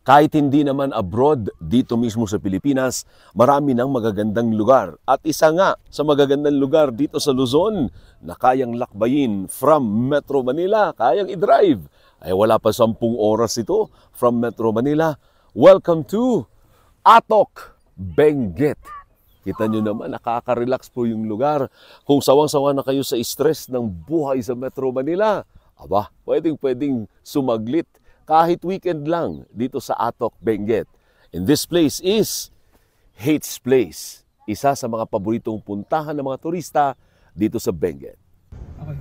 Kahit hindi naman abroad, dito mismo sa Pilipinas, marami ng magagandang lugar. At isa nga sa magagandang lugar dito sa Luzon na kayang lakbayin from Metro Manila, kayang i-drive. Ay wala pa 10 oras ito from Metro Manila. Welcome to Atok, Benguet. Kita nyo naman, nakaka-relax po yung lugar. Kung sawang-sawa na kayo sa stress ng buhay sa Metro Manila, aba, pwedeng sumaglit kahit weekend lang dito sa Atok, Benguet. And this place is Hates Place. Isa sa mga paboritong puntahan ng mga turista dito sa Benguet. Okay.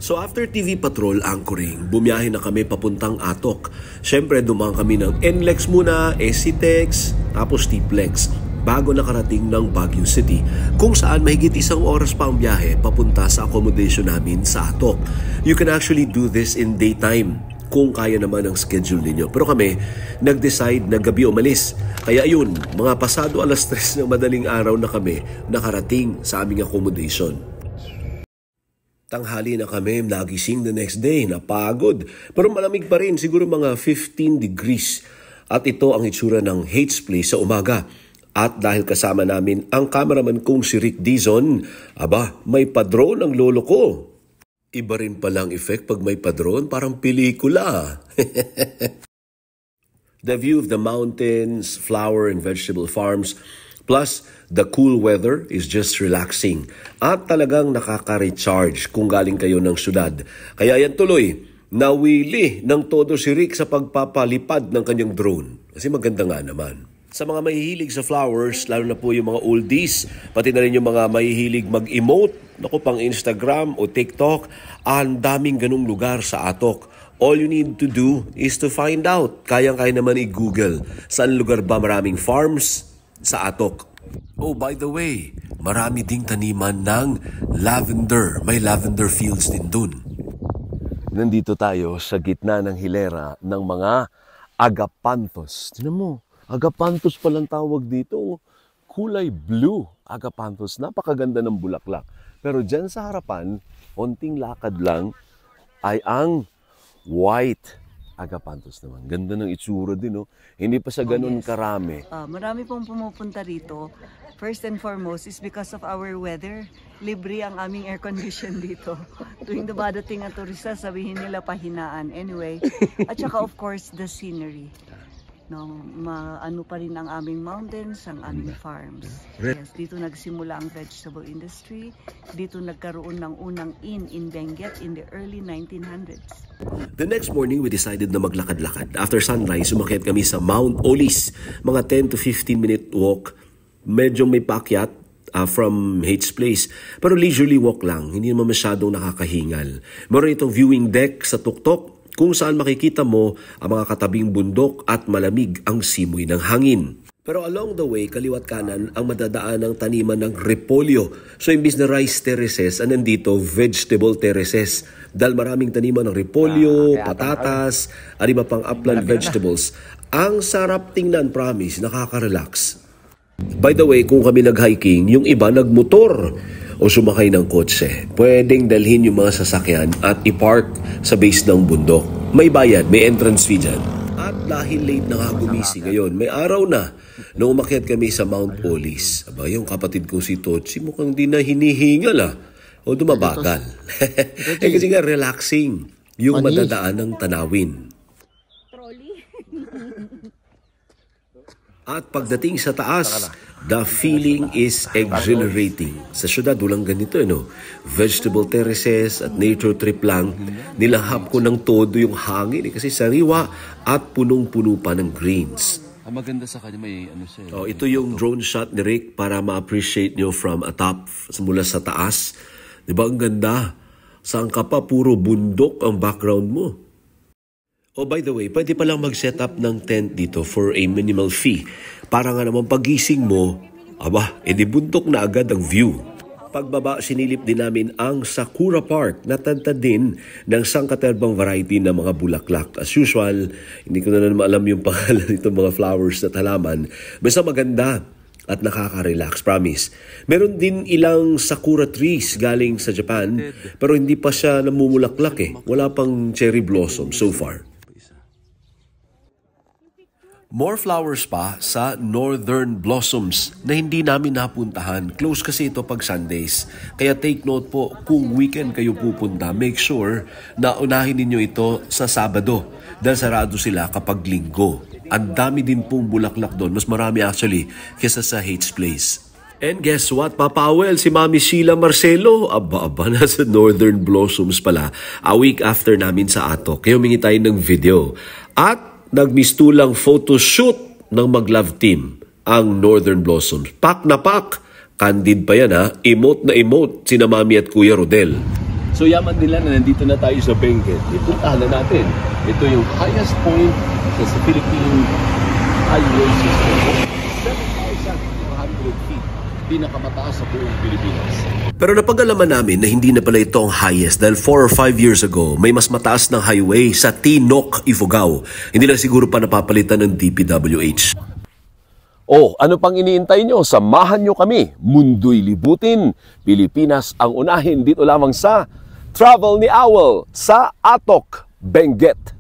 So after TV Patrol anchoring, bumiyahe na kami papuntang Atok. Siyempre dumaan kami ng NLEX muna, SCTEX, tapos TPLEX, bago nakarating ng Baguio City, kung saan mahigit 1 oras pa ang biyahe papunta sa accommodation namin sa Atok. You can actually do this in daytime kung kaya naman ang schedule ninyo. Pero kami, nag-decide na gabi umalis. Kaya ayun, mga pasado 3:00 ng madaling araw na kami nakarating sa aming accommodation. Tanghali na kami, nagising the next day, napagod. Pero malamig pa rin, siguro mga 15 degrees. At ito ang itsura ng Hates Place sa umaga. At dahil kasama namin ang cameraman kong si Rick Dizon, aba, may pa-drone ang lolo ko. Iba rin palang effect pag may pa-drone, parang pelikula. The view of the mountains, flower and vegetable farms, plus the cool weather is just relaxing. At talagang nakaka-recharge kung galing kayo ng syudad. Kaya yan tuloy, nawili ng todo si Rick sa pagpapalipad ng kanyang drone. Kasi maganda nga naman. Sa mga mahihilig sa flowers, lalo na po yung mga oldies, pati na rin yung mga mahihilig mag-emote, naku, pang Instagram o TikTok, ang daming ganung lugar sa Atok. All you need to do is to find out. Kayang-kaya naman i-Google saan lugar ba maraming farms sa Atok. Oh, by the way, marami ding taniman ng lavender. May lavender fields din dun. Nandito tayo sa gitna ng hilera ng mga agapanthus. Tignan mo. Agapanthus palang tawag dito. Kulay blue. Agapanthus. Napakaganda ng bulaklak. Pero dyan sa harapan, konting lakad lang, ay ang white agapanthus naman. Ganda ng itsura din, no? Hindi pa sa ganun karami. Marami pong pumupunta rito. First and foremost is because of our weather. Libre ang aming air condition dito. Tuwing dumadating ang turista, sabihin nila pahinaan. Anyway, at saka of course, the scenery. No, ano pa rin ang aming mountains, ang aming farms. Yes, dito nagsimula ang vegetable industry. Dito nagkaroon ng unang inn in Benguet in the early 1900s. The next morning, we decided na maglakad-lakad. After sunrise, umakyat kami sa Mount Olis. Mga 10 to 15-minute walk. Medyo may paakyat from Hates Place. Pero leisurely walk lang. Hindi naman masyadong nakakahingal. Meron itong viewing deck sa tuktok, kung saan makikita mo ang mga katabing bundok at malamig ang simoy ng hangin. Pero along the way, kaliwat kanan ang madadaan ng taniman ng repolyo. So imbis na rice terraces, nandito vegetable terraces. Dahil maraming taniman ng repolyo, patatas, at iba pang upland vegetables. Ang sarap tingnan, promise, nakaka-relax. By the way, kung kami nag-hiking, yung iba nagmotor o sumakay ng kotse. Pwedeng dalhin yung mga sasakyan at i-park sa base ng bundok. May bayad, may entrance fee dyan. At dahil late na nga gumising ngayon, may araw na nung umakyat kami sa Mount Olis. Aba, yung kapatid ko si Totsi mukhang di na hinihingal o dumabagal. Kasi nga relaxing yung madadaan ng tanawin. At pagdating sa taas, the feeling is exhilarating. Sa syudad, walang ganito, no? Vegetable terraces at nature trip lang. Nilahap ko ng todo yung hangin kasi sariwa at punong-puno pa ng greens. Ang maganda sa kanya, may ano siya. Oh, ito yung drone shot ni Rick para ma-appreciate nyo from atop, mula sa taas. Di ba ang ganda? Saan ka pa, puro bundok ang background mo. Oh, by the way, pwede palang mag-set up ng tent dito for a minimal fee. Para nga naman pagising mo, aba, edi bundok na agad ang view. Pagbaba, sinilip din namin ang Sakura Park na tantad din ng sangkaterbang variety ng mga bulaklak. As usual, hindi ko na naman alam yung pangalan nitong mga flowers at halaman. Basta maganda at nakaka-relax, promise. Meron din ilang sakura trees galing sa Japan, pero hindi pa siya namumulaklak eh. Wala pang cherry blossom so far. More flowers pa sa Northern Blossoms na hindi namin napuntahan. Close kasi ito pag Sundays. Kaya take note po, kung weekend kayo pupunta, make sure na unahin ninyo ito sa Sabado dahil sarado sila kapag Linggo. Ang dami din pong bulaklak doon. Mas marami actually kesa sa Hates Place. And guess what, Papa Awel, si Mami Sheila Marcelo, aba, nasa Northern Blossoms pala, a week after namin sa Atok. Kaya humingi tayo ng video. At nagmistulang photoshoot ng mag-love team ang Northern Blossoms. Pak na pak! Candid pa yan ha. Emote na emote sina Mami at Kuya Rodel. So yaman nila na nandito na tayo sa Benguet. Ipuntahan na natin. Ito yung highest point sa Philippine highway system. 7,400 feet. Pinakamataas sa buong Pilipinas. Pero napag-alaman namin na hindi na pala ito ang highest dahil 4 or 5 years ago may mas mataas ng highway sa Tinok, Ifugao. Hindi lang siguro pa napapalitan ng DPWH. Oh, ano pang iniintay nyo? Samahan nyo kami. Mundo'y libutin. Pilipinas ang unahin dito lamang sa Travel ni Awel sa Atok, Benguet.